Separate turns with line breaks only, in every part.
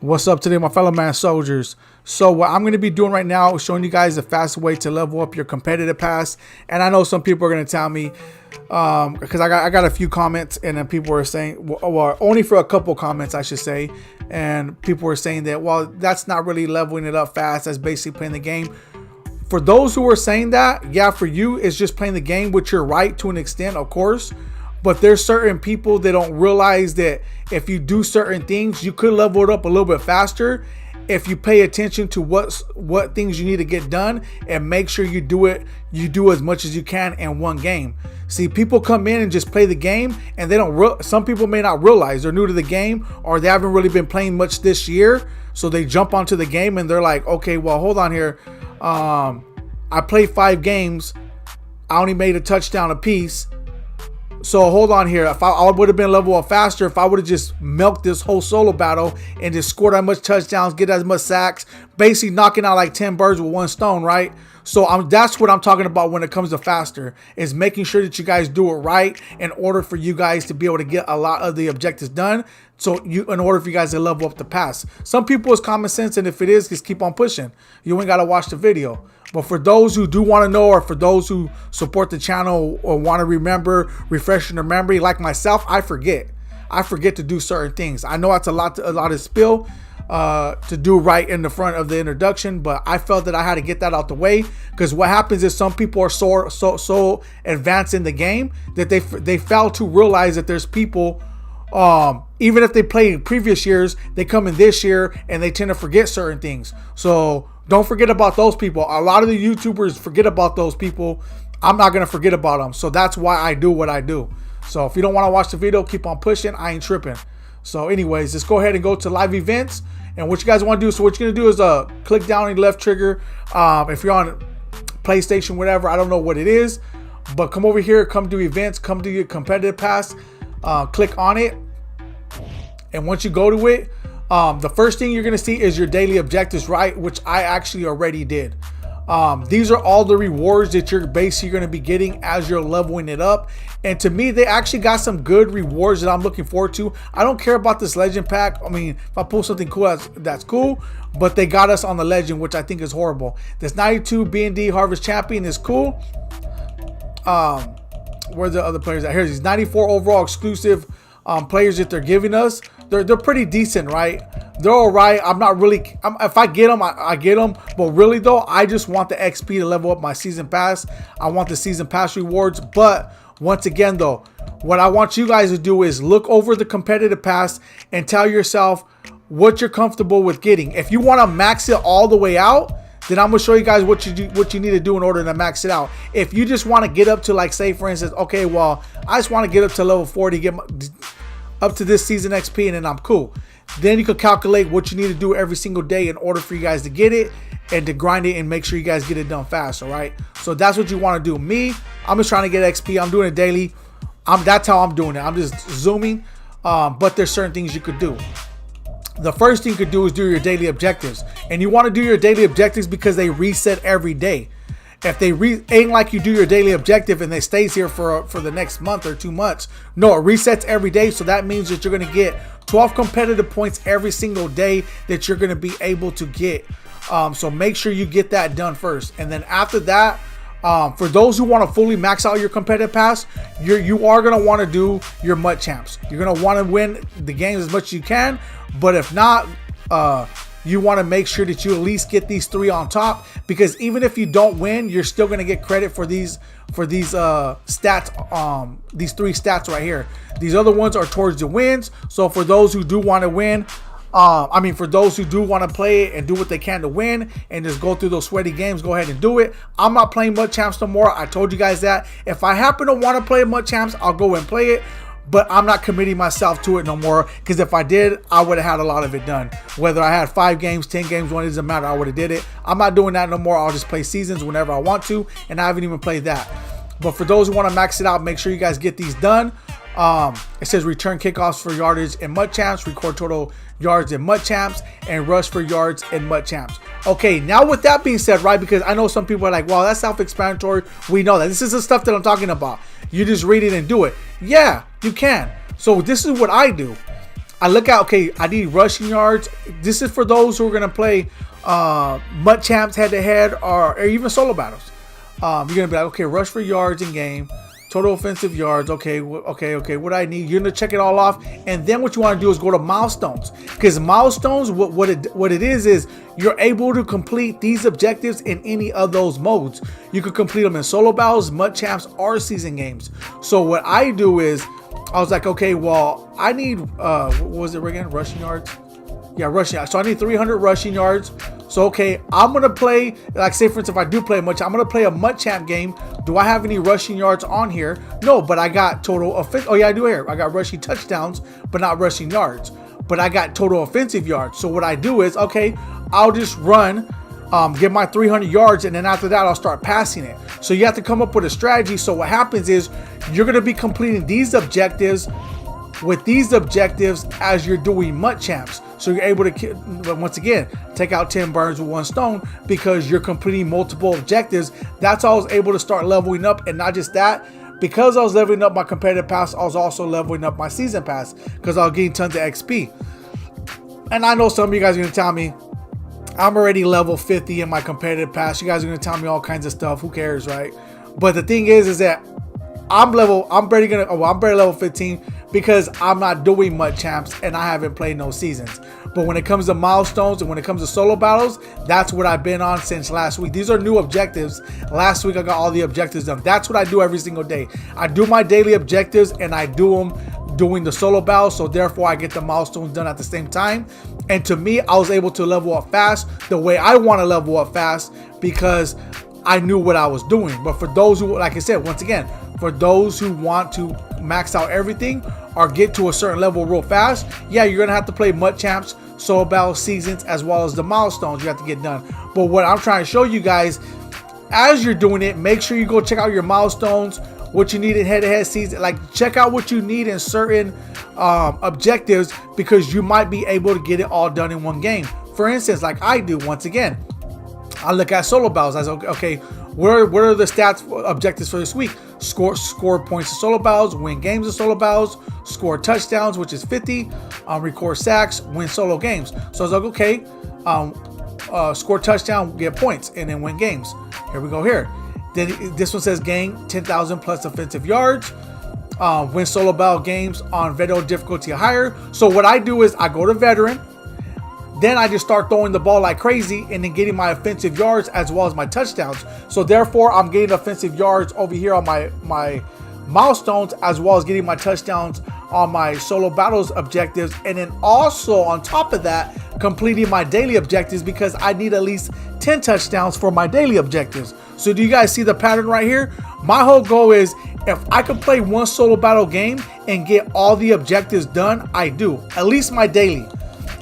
What's up today, my fellow man soldiers? So what I'm going to be doing right now is showing you guys the fast way to level up your competitive pass. And I know some people are going to tell me, because I got a few comments, and then people were saying, well, only for a couple comments, I should say. And people were saying that, well, that's not really leveling it up fast. That's basically playing the game. For those who are saying that, yeah, for you, it's just playing the game, which you're right to an extent, of course. But there's certain people that don't realize that if you do certain things, you could level it up a little bit faster if you pay attention to what things you need to get done and make sure you do as much as you can in one game. See, people come in and just play the game, and they don't. Some people may not realize they're new to the game, or they haven't really been playing much this year. So they jump onto the game and they're like, okay, well, hold on here. I played 5 games. I only made a touchdown apiece. So hold on here. If I would have been level up faster, if I would have just milked this whole solo battle and just scored as much touchdowns, get as much sacks, basically knocking out like 10 birds with one stone, right? So that's what I'm talking about when it comes to faster, is making sure that you guys do it right in order for you guys to be able to get a lot of the objectives done. So in order for you guys to level up the pass. Some people it's common sense, and if it is, just keep on pushing. You ain't got to watch the video. But for those who do want to know, or for those who support the channel or want to refresh their memory, like myself, I forget to do certain things. I know it's a lot of spill to do right in the front of the introduction, but I felt that I had to get that out the way, because what happens is some people are so advanced in the game that they fail to realize that there's people, even if they played previous years, they come in this year and they tend to forget certain things. So don't forget about those people. A lot of the YouTubers forget about those people. I'm not going to forget about them. So that's why I do what I do. So if you don't want to watch the video, keep on pushing. I ain't tripping. So anyways, just go ahead and go to live events. And what you guys want to do, so what you're going to do is click down on your left trigger. If you're on PlayStation, whatever, I don't know what it is. But come over here, come to events, come to your competitive pass. Click on it. And once you go to it, the first thing you're going to see is your daily objectives, right? Which I actually already did. These are all the rewards that you're basically going to be getting as you're leveling it up. And to me, they actually got some good rewards that I'm looking forward to. I don't care about this legend pack. I mean, if I pull something cool, that's cool. But they got us on the legend, which I think is horrible. This 92 B&D Harvest Champion is cool. Where's the other players at? Here's these 94 overall exclusive players that they're giving us. They're pretty decent, right? They're all right. I'm not really, if I get them, I get them. But really though, I just want the XP to level up my season pass. I want the season pass rewards. But once again though, what I want you guys to do is look over the competitive pass and tell yourself what you're comfortable with getting. If you want to max it all the way out, then I'm gonna show you guys what you need to do in order to max it out. If you just want to get up to, like, say for instance, okay, well, I just want to get up to level 40, get up to this season XP, and then I'm cool. Then you can calculate what you need to do every single day in order for you guys to get it and to grind it and make sure you guys get it done fast. All right, so that's what you want to do. Me, I'm just trying to get XP. I'm doing it daily. That's how I'm doing it. I'm just zooming. But there's certain things you could do. The first thing you could do is do your daily objectives, and you want to do your daily objectives because they reset every day. If they ain't like you do your daily objective and it stays here for the next month or 2 months. No, it resets every day. So that means that you're going to get 12 competitive points every single day that you're going to be able to get. So make sure you get that done first. And then after that, for those who want to fully max out your competitive pass, you are going to want to do your MUT champs. You're going to want to win the games as much as you can. But if not, you want to make sure that you at least get these 3 on top, because even if you don't win, you're still going to get credit for these stats, these 3 stats right here. These other ones are towards the wins. So for those who do want to win, for those who do want to play it and do what they can to win and just go through those sweaty games, go ahead and do it. I'm not playing MUT champs no more. I told you guys that. If I happen to want to play MUT champs, I'll go and play it. But I'm not committing myself to it no more, because if I did, I would have had a lot of it done. Whether I had 5 games, 10 games, it doesn't matter. I would have did it. I'm not doing that no more. I'll just play seasons whenever I want to, and I haven't even played that. But for those who want to max it out, make sure you guys get these done. It says return kickoffs for yardage in MUT champs, record total yards in MUT champs, and rush for yards in MUT champs. Okay, now with that being said, right, because I know some people are like, well, that's self-explanatory. We know that. This is the stuff that I'm talking about. You just read it and do it. Yeah, you can. So this is what I do. I look at, okay, I need rushing yards. This is for those who are going to play MUT Champs head-to-head or even solo battles. You're going to be like, okay, rush for yards in game, total offensive yards. Okay, what do I need? You're going to check it all off. And then what you want to do is go to milestones. Because milestones, what it is you're able to complete these objectives in any of those modes. You can complete them in solo battles, MUT Champs, or season games. So what I do is, I was like, okay, well, I need, what was it again? Rushing yards? Yeah, rushing yards. So I need 300 rushing yards. So, okay, I'm going to play, like say for instance, if I do play much, I'm going to play a MUT Champ game. Do I have any rushing yards on here? No, but I got total offense. Oh yeah, I do here. I got rushing touchdowns, but not rushing yards. But I got total offensive yards. So what I do is, okay, I'll just run, get my 300 yards, and then after that, I'll start passing it. So you have to come up with a strategy. So what happens is you're going to be completing these objectives with these objectives as you're doing MUT Champs. So you're able to, once again, take out 10 birds with one stone because you're completing multiple objectives. That's how I was able to start leveling up. And not just that, because I was leveling up my competitive pass, I was also leveling up my season pass because I was getting tons of XP. And I know some of you guys are going to tell me, I'm already level 50 in my competitive pass. You guys are going to tell me all kinds of stuff. Who cares, right? But the thing is that I'm barely level 15 because I'm not doing MUT Champs and I haven't played no seasons. But when it comes to milestones and when it comes to solo battles, that's what I've been on since last week. These are new objectives. Last week I got all the objectives done. That's what I do every single day. I do my daily objectives and I do them doing the solo battles, so therefore I get the milestones done at the same time. And to me, I was able to level up fast the way I want to level up fast because I knew what I was doing. But for those who, like I said, once again, for those who want to max out everything or get to a certain level real fast, yeah, you're going to have to play MUT Champs, solo battle seasons, as well as the milestones you have to get done. But what I'm trying to show you guys, as you're doing it, make sure you go check out your milestones, what you need in head-to-head season. Like, check out what you need in certain objectives because you might be able to get it all done in one game. For instance, like I do, once again, I look at solo battles. I say, okay, what are the stats objectives for this week? Score points in solo battles, win games in solo battles, score touchdowns, which is 50, record sacks, win solo games. So I was like, okay, score touchdown, get points, and then win games. Here we go here. Then this one says gain 10,000 plus offensive yards, win solo battle games on veteran difficulty higher. So what I do is I go to veteran, then I just start throwing the ball like crazy and then getting my offensive yards as well as my touchdowns. So therefore, I'm getting offensive yards over here on my milestones as well as getting my touchdowns on my solo battles objectives. And then also on top of that, completing my daily objectives because I need at least 10 touchdowns for my daily objectives. So do you guys see the pattern right here? My whole goal is if I can play one solo battle game and get all the objectives done, I do. At least my daily.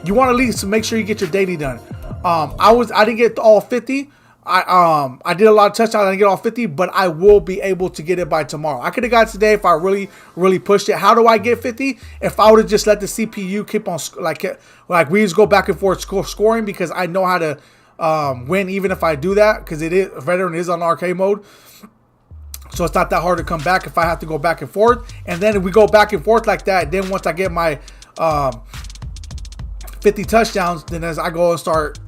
You want to at least make sure you get your daily done. I didn't get all 50. I did a lot of touchdowns. I didn't get all 50, but I will be able to get it by tomorrow. I could have got it today if I really pushed it. How do I get 50? If I would have just let the CPU keep on like we just go back and forth scoring because I know how to win even if I do that because veteran is on arcade mode. So it's not that hard to come back if I have to go back and forth. And then if we go back and forth like that, then once I get my 50 touchdowns, then as I go and start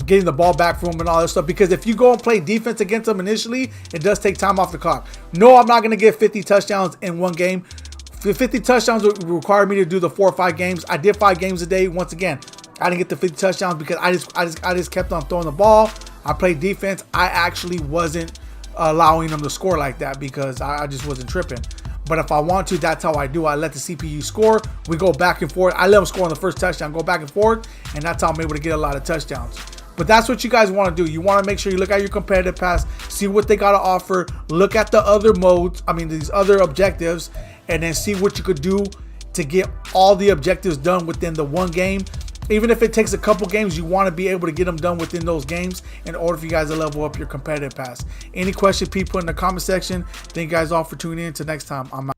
getting the ball back from them and all this stuff, because if you go and play defense against them initially, it does take time off the clock. No, I'm not going to get 50 touchdowns in one game. 50 touchdowns would require me to do the 4 or 5 games. I did 5 games a day. Once again, I didn't get the 50 touchdowns because I just kept on throwing the ball. I played defense. I actually wasn't allowing them to score like that because I just wasn't tripping. But if I want to, that's how I do. I let the CPU score. We go back and forth. I let them score on the first touchdown, go back and forth, and that's how I'm able to get a lot of touchdowns. But that's what you guys want to do. You want to make sure you look at your competitive pass, see what they got to offer, look at the other modes, these other objectives, and then see what you could do to get all the objectives done within the one game. Even if it takes a couple games, you want to be able to get them done within those games in order for you guys to level up your competitive pass. Any questions, people, in the comment section. Thank you guys all for tuning in. Until next time, I'm out.